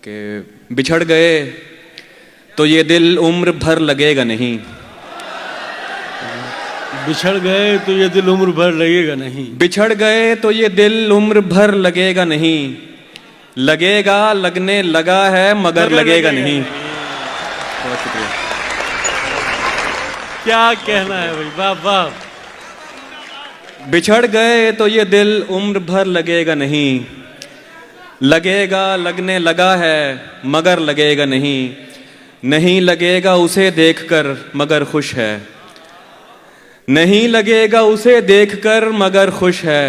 कि बिछड़ गए तो ये दिल उम्र भर लगेगा नहीं। बिछड़ गए तो ये दिल उम्र भर लगेगा नहीं। बिछड़ गए तो ये दिल उम्र भर लगेगा नहीं। लगेगा, लगने लगा है मगर लगेगा नहीं। बहुत शुक्रिया। क्या कहना है भाई, वाह वाह। बिछड़ गए तो ये दिल उम्र भर लगेगा नहीं। लगेगा, लगने लगा है मगर लगेगा नहीं। नहीं लगेगा उसे देखकर मगर खुश है। नहीं लगेगा उसे देखकर मगर खुश है।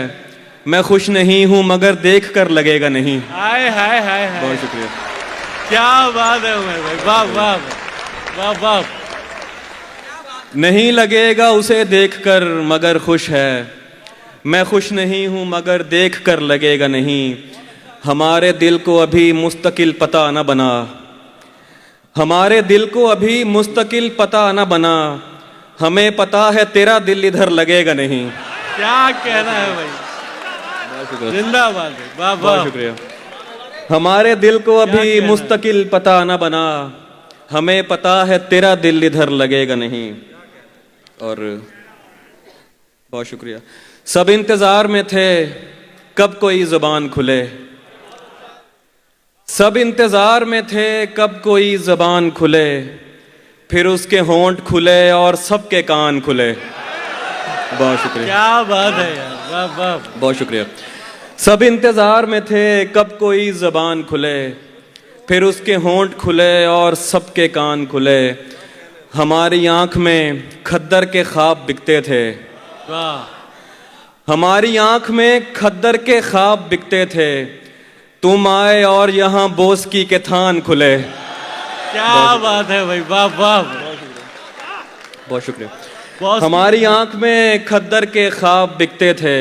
मैं खुश नहीं हूं मगर देखकर लगेगा नहीं। हाय हाय हाय हाय, बहुत शुक्रिया। क्या बात है उमर भाई, वाह वाह वाह वाह। नहीं लगेगा उसे देखकर मगर खुश है। मैं खुश नहीं हूं मगर देखकर लगेगा नहीं। हमारे दिल को अभी मुस्तकिल पता न बना। हमारे दिल को अभी मुस्तकिल पता न बना। हमें पता है तेरा दिल इधर लगेगा नहीं। क्या कहना है भाई, जिंदाबाद भाई, वाह वाह। बहुत शुक्रिया। हमारे दिल को अभी मुस्तकिल पता न बना। हमें पता है तेरा दिल इधर लगेगा नहीं। और बहुत शुक्रिया। सब इंतजार में थे कब कोई जुबान खुले। सब इंतजार में थे कब कोई जुबान खुले। फिर उसके होंठ खुले और सबके कान खुले। बहुत शुक्रिया। क्या बात है यार, वाह वाह। बहुत शुक्रिया। सब इंतजार में थे कब कोई जुबान खुले। फिर उसके होंठ खुले और सबके कान खुले। हमारी आंख में खद्दर के ख्वाब बिकते थे। वाह। हमारी आंख में खद्दर के ख्वाब बिकते थे। तुम आए और यहाँ बोस्की के थान खुले। क्या बात है भाई, वाह वाह। बहुत शुक्रिया। हमारी आंख में खद्दर के ख्वाब बिकते थे।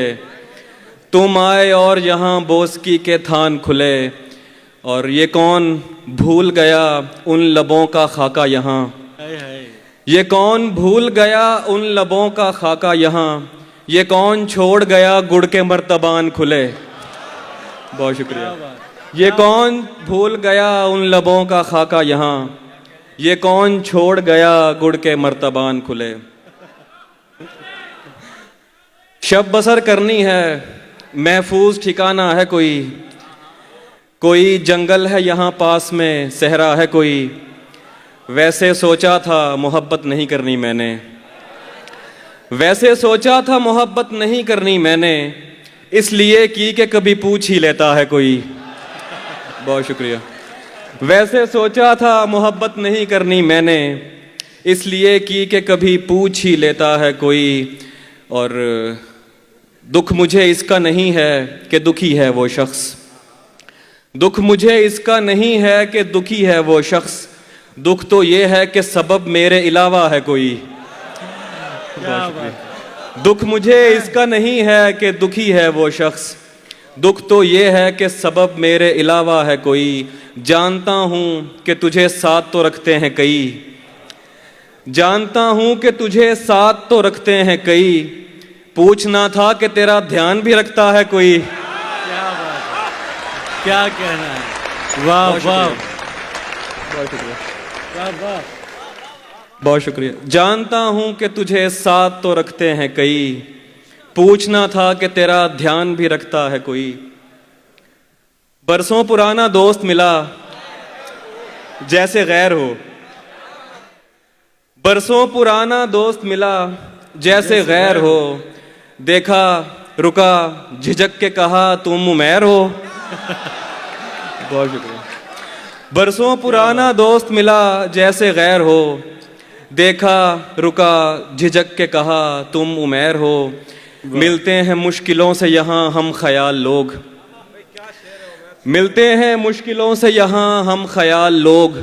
तुम आए और यहाँ बोस्की के थान खुले। और ये कौन भूल गया उन लबों का खाका यहाँ। ये कौन भूल गया उन लबों का खाका यहाँ। ये कौन छोड़ गया गुड़ के मर्तबान खुले। बहुत शुक्रिया। ये कौन भूल गया उन लबों का खाका यहाँ। ये कौन छोड़ गया गुड़ के मर्तबान खुले। शब बसर करनी है महफूज ठिकाना है कोई। कोई जंगल है यहाँ पास में सहरा है कोई। वैसे सोचा था मोहब्बत नहीं करनी मैंने। वैसे सोचा था मोहब्बत नहीं करनी मैंने। इसलिए की कि कभी पूछ ही लेता है कोई। बहुत शुक्रिया। वैसे सोचा था मोहब्बत नहीं करनी मैंने। इसलिए की कि कभी पूछ ही लेता है कोई। और दुख मुझे इसका नहीं है कि दुखी है वो शख्स। दुख मुझे इसका नहीं है कि दुखी है वो शख्स। दुख तो ये है कि सबब मेरे अलावा है कोई। दुख मुझे इसका नहीं है कि दुखी है वो शख्स। दुख तो ये है कि सबब मेरे अलावा है कोई। जानता हूँ कि तुझे साथ तो रखते हैं कई। जानता हूँ कि तुझे साथ तो रखते हैं कई। पूछना था कि तेरा ध्यान भी रखता है कोई। क्या बात है, क्या कहना है, वाह वाह। बहुत शुक्रिया। वाह वाह। बहुत शुक्रिया। जानता हूँ कि तुझे साथ तो रखते हैं कई। पूछना था कि तेरा ध्यान भी रखता है कोई। बरसों पुराना दोस्त मिला जैसे गैर हो। बरसों पुराना दोस्त मिला जैसे गैर हो। देखा रुका झिझक के कहा तुम उमैर हो। बहुत शुक्रिया। बरसों पुराना दोस्त मिला जैसे गैर हो। देखा रुका झिझक के कहा तुम उमैर हो। मिलते हैं मुश्किलों से यहाँ हम ख्याल लोग। मिलते हैं मुश्किलों से यहाँ हम ख्याल लोग।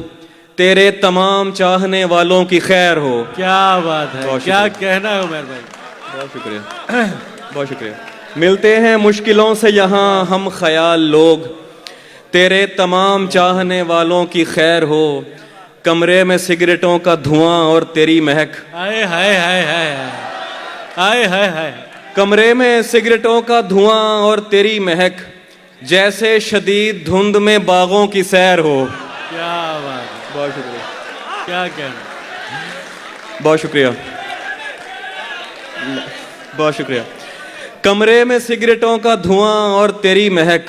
तेरे तमाम चाहने वालों की खैर हो। क्या बात है, क्या कहना है उमर भाई। बहुत शुक्रिया। बहुत शुक्रिया। मिलते हैं मुश्किलों से यहाँ हम ख्याल लोग। तेरे तमाम चाहने वालों की खैर हो। कमरे में सिगरेटों का धुआं और तेरी महक। हाय हाय हाय हाय हाय हाय हाय। कमरे में सिगरेटों का धुआं और तेरी महक। जैसे शदीद धुंध में बागों की सैर हो। क्या बात है, बहुत शुक्रिया, क्या कहना। बहुत शुक्रिया, बहुत शुक्रिया। कमरे में सिगरेटों का धुआं और तेरी महक,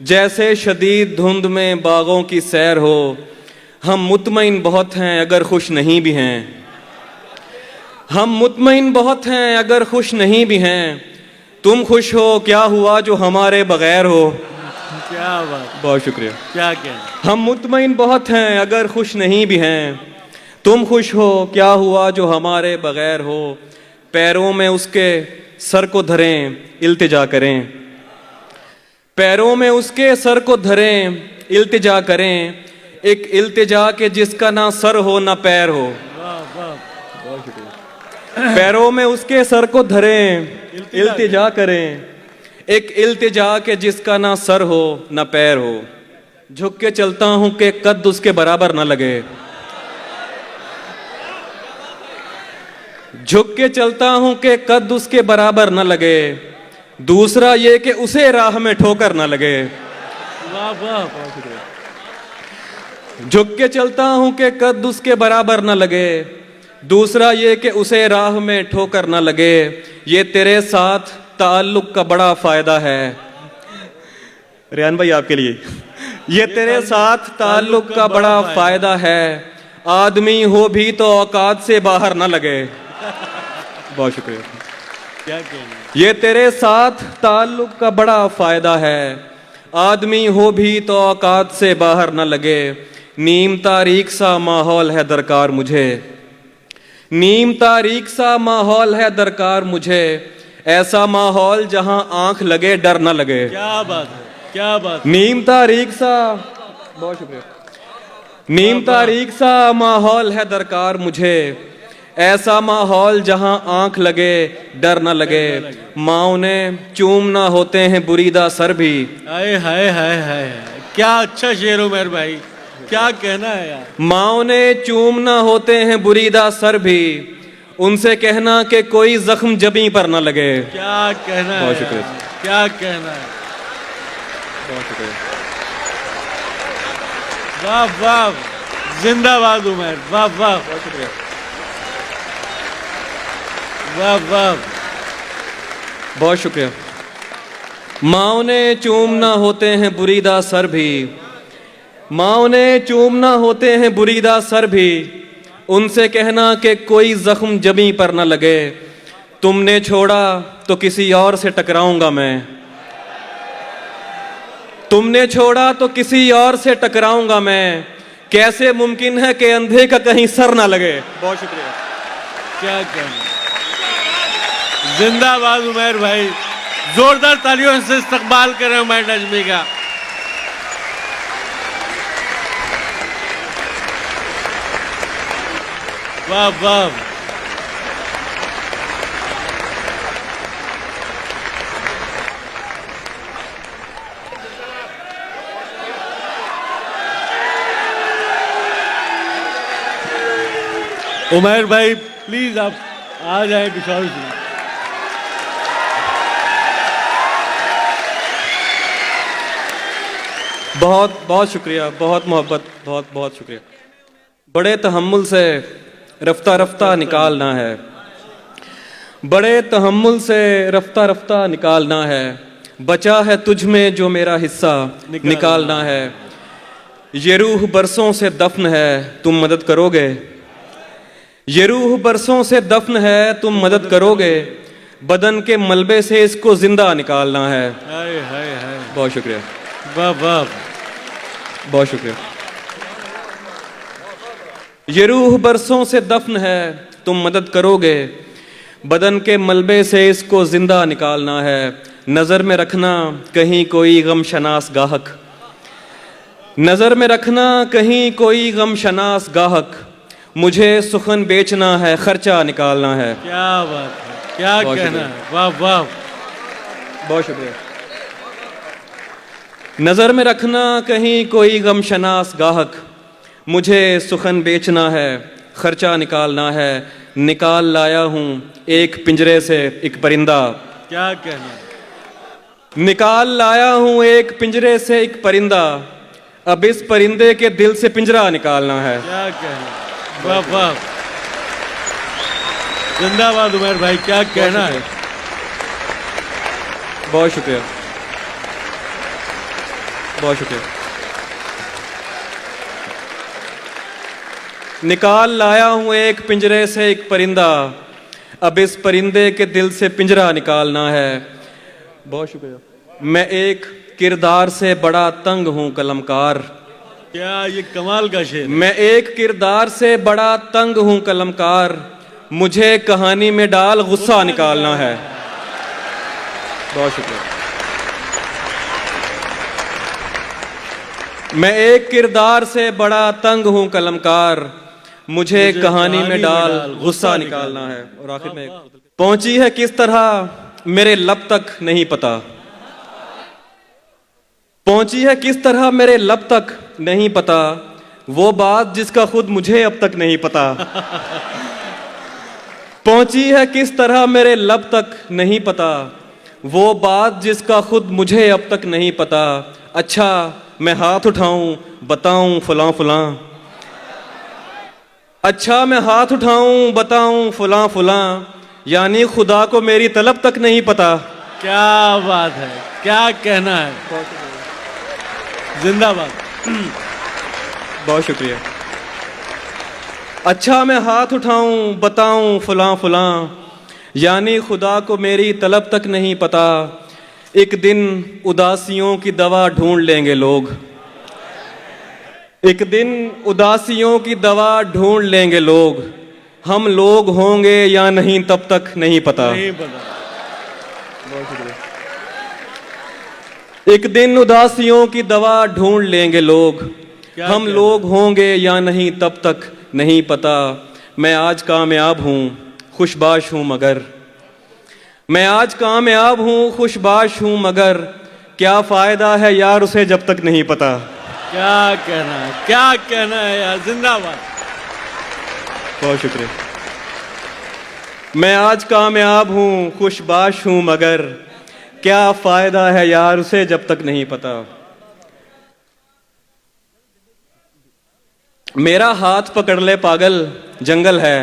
जैसे शदीद धुंध में बागों की सैर हो। हम मुतमईन बहुत हैं अगर खुश नहीं भी हैं, हम मुतमईन बहुत हैं अगर खुश नहीं भी हैं। तुम खुश हो क्या हुआ जो हमारे बगैर हो। क्या बात, बहुत शुक्रिया। क्या कहना। हम मुतमईन बहुत हैं अगर खुश नहीं भी हैं। तुम खुश हो क्या हुआ जो हमारे बगैर हो। पैरों में उसके सर को धरें इल्तिजा करें, पैरों में उसके सर को धरें इल्तिजा करें। एक इल्तिजा के जिसका ना सर हो ना पैर हो। वाह वाह, बहुत शुक्रिया। पैरों में उसके सर को धरें इल्तिजा करें, एक इल्तिजा के जिसका ना सर हो ना पैर हो। झुक के चलता हूं कि कद उसके बराबर ना लगे, झुक के चलता हूं कि कद उसके बराबर न लगे। दूसरा ये कि उसे राह में ठोकर न लगे। वाह वाह, झुक के चलता हूं कि कद उसके बराबर न लगे। दूसरा ये कि उसे राह में ठोकर न लगे। ये तेरे साथ ताल्लुक का बड़ा फायदा है। रेहान भाई आपके लिए, ये तेरे साथ ताल्लुक का बड़ा फायदा है। आदमी हो भी तो औकात से बाहर न लगे। बहुत शुक्रिया, क्या कहना। ये तेरे साथ ताल्लुक का बड़ा फायदा है। आदमी हो भी तो औकात से बाहर न लगे। नीम तारीख सा माहौल है दरकार मुझे, नीम तारीख सा माहौल है दरकार मुझे। ऐसा माहौल जहां आंख लगे डर न लगे। क्या बात है, क्या बात। नीम तारीख सा, बहुत शुक्रिया। नीम तारीख सा माहौल है दरकार मुझे। ऐसा माहौल जहां आंख लगे डर न लगे। माँ ने चूमना होते हैं बुरीदा सर भी। हाय हाय हाय हाय, क्या अच्छा शेर उमर भाई, क्या कहना है यार। माँ ने चूमना होते हैं बुरीदा सर भी। उनसे कहना कि कोई जख्म जबी पर न लगे। क्या कहना है, बहुत शुक्रिया, क्या कहना है। बहुत शुक्रिया। वाह वाह, जिंदाबाद उमर, वाह वाह, बहुत शुक्रिया। वाह वाह, बहुत शुक्रिया। माँ ने चूमना होते हैं बुरीदा सर भी। माँ ने चूमना होते हैं बुरीदा सर भी। उनसे कहना कि कोई जख्म जबी पर न लगे। तुमने छोड़ा तो किसी और से टकराऊंगा मैं। तुमने छोड़ा तो किसी और से टकराऊंगा मैं। कैसे मुमकिन है कि अंधे का कहीं सर ना लगे। बहुत शुक्रिया। क्या कहना। जिंदाबाद उमर भाई, जोरदार तालियों से इस्तकबाल करें उमर नजमी का। वाह वाह, उमर भाई प्लीज आप आ जाए पिछौर से। बहुत बहुत शुक्रिया, बहुत मोहब्बत, बहुत बहुत शुक्रिया। बड़े तहम्मुल से रफ्ता रफ्ता निकालना है, बड़े तहम्मुल से रफ्ता रफ्ता निकालना है। बचा है तुझ में जो मेरा हिस्सा निकालना है। ये रूह बरसों से दफन है तुम मदद करोगे। ये रूह बरसों से दफन है तुम मदद करोगे। बदन के मलबे से इसको जिंदा निकालना है। हाय हाय हाय, बहुत शुक्रिया, वाह वाह, बहुत शुक्रिया। ये रूह बरसों से दफन है तुम मदद करोगे। बदन के मलबे से इसको जिंदा निकालना है। नजर में रखना कहीं कोई गम शनास गाहक। नजर में रखना कहीं कोई गम शनास गाहक। मुझे सुखन बेचना है खर्चा निकालना है। क्या बात है, क्या बहुत कहना शुक्रिया। है, वाह वाह, बहुत शुक्रिया। नजर में रखना कहीं कोई गम शनास गाहक। मुझे सुखन बेचना है खर्चा निकालना है। निकाल लाया हूं एक पिंजरे से एक परिंदा। क्या कहना है। निकाल लाया हूं एक पिंजरे से एक परिंदा, अब इस परिंदे के दिल से पिंजरा निकालना है। क्या कहना, वाह वाह, जिंदाबाद उमर भाई, क्या कहना है। बहुत शुक्रिया, बहुत शुक्रिया। निकाल लाया हूं एक पिंजरे से एक परिंदा, अब इस परिंदे के दिल से पिंजरा निकालना है। बहुत शुक्रिया। मैं एक किरदार से बड़ा तंग हूं कलमकार, क्या ये कमाल का शेर है। मैं एक किरदार से बड़ा तंग हूं कलमकार, मुझे कहानी में डाल गुस्सा निकालना है। बहुत शुक्रिया। मैं एक किरदार से बड़ा तंग हूं कलमकार, मुझे कहानी में डाल गुस्सा निकालना है। और आखिर में पहुंची है किस तरह मेरे लब तक नहीं पता, पहुंची है किस तरह मेरे लब तक नहीं पता, वो बात जिसका खुद मुझे अब तक नहीं पता। पहुंची है किस तरह मेरे लब तक नहीं पता, वो बात जिसका खुद मुझे अब तक नहीं पता। अच्छा मैं हाथ उठाऊं बताऊं फलां फलां, अच्छा मैं हाथ उठाऊं बताऊं फलां फलां, यानी खुदा को मेरी तलब तक नहीं पता। क्या बात है, क्या कहना है, जिंदाबाद। बहुत शुक्रिया। अच्छा मैं हाथ उठाऊं बताऊं फलां फलां, यानी खुदा को मेरी तलब तक नहीं पता। एक दिन उदासियों की दवा ढूंढ लेंगे लोग, एक दिन उदासियों की दवा ढूंढ लेंगे लोग, हम लोग होंगे या नहीं तब तक नहीं पता। नहीं पता। बहुत शुक्रिया। एक दिन उदासियों की दवा ढूंढ लेंगे लोग, हम लोग होंगे या नहीं तब तक नहीं पता। मैं आज कामयाब हूं खुशबाश हूं मगर, मैं आज कामयाब हूं खुशबाश हूं मगर, क्या फायदा है यार उसे जब तक नहीं पता। क्या कहना है, क्या कहना है यार, जिंदाबाद। बहुत शुक्रिया। मैं आज कामयाब हूं खुशबाश हूं मगर, क्या फायदा है यार उसे जब तक नहीं पता। मेरा हाथ पकड़ ले पागल जंगल है,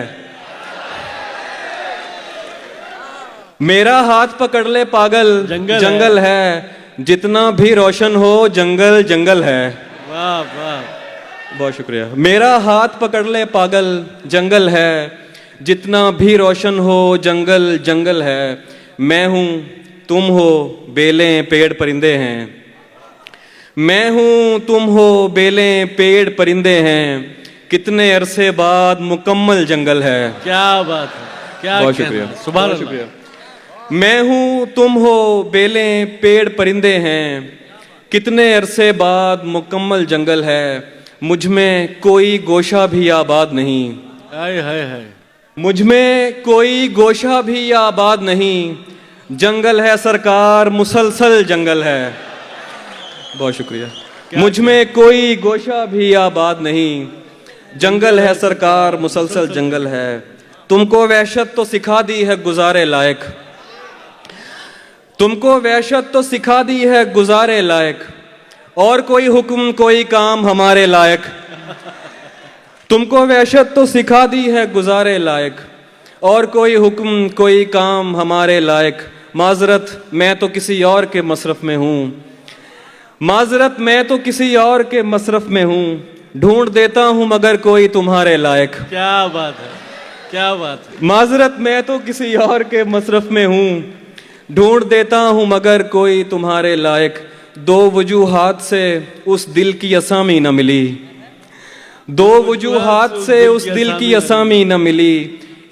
मेरा हाथ पकड़ ले पागल जंगल है, जितना भी रोशन हो जंगल जंगल है। वाह वाह, बहुत शुक्रिया। मेरा हाथ पकड़ ले पागल जंगल है, जितना भी रोशन हो जंगल जंगल है। मैं हूं तुम हो बेलें पेड़ परिंदे हैं, मैं हूं तुम हो बेलें पेड़ परिंदे हैं, कितने अरसे बाद मुकम्मल जंगल है। क्या बात है, क्या बहुत कहना शुक्रिया, है, सुभान बहुत अल्लाह। शुक्रिया। मैं हूं तुम हो बेलें पेड़ परिंदे हैं, कितने अरसे बाद मुकम्मल जंगल है, मुझ में कोई गोशा भी आबाद नहीं, हाय हाय हाय, मुझ में कोई गोशा भी आबाद नहीं, जंगल है सरकार मुसलसल जंगल है। बहुत शुक्रिया। मुझ में कोई गोशा भी आबाद नहीं, जंगल है सरकार मुसलसल जंगल है। तुमको वहशत तो सिखा दी है गुजारे लायक, तुमको वहशत तो सिखा दी है गुजारे लायक, और कोई हुक्म कोई काम हमारे लायक। तुमको वहशत तो सिखा दी है गुजारे लायक, और कोई हुक्म कोई काम हमारे लायक। माजरत मैं तो किसी और के मसरफ में हूँ, माजरत मैं तो किसी और के मसरफ में हूँ, ढूंढ देता हूँ मगर कोई तुम्हारे लायक। क्या बात है, क्या बात है। माजरत मैं तो किसी और के मसरफ में हूँ, ढूंढ देता हूँ मगर कोई तुम्हारे लायक। दो वजूहात से उस दिल की असामी न मिली, दो वजूहात से उस दिल की असामी न मिली,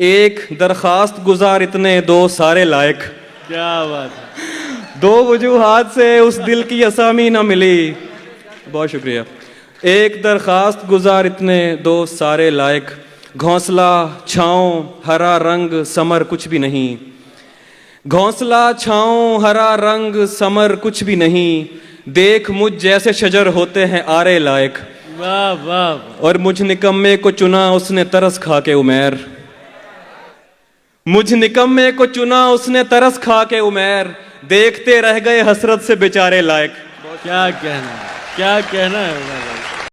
एक दरखास्त गुजार इतने दो सारे लायक। क्या बात है। दो वजूहात से उस दिल की असामी न मिली। बहुत शुक्रिया। एक दरखास्त गुजार इतने दो सारे लायक, घोंसला छाँव हरा रंग समर कुछ भी नहीं, घोंसला छाँव हरा रंग समर कुछ भी नहीं, देख मुझ जैसे शजर होते हैं आरे लायक। वाह वाह। और मुझ निकम्मे को चुना उसने तरस खा के उमैर, मुझ निकम्मे को चुना उसने तरस खा के उमैर, देखते रह गए हसरत से बेचारे लायक। क्या कहना है, क्या कहना है उमर भाई।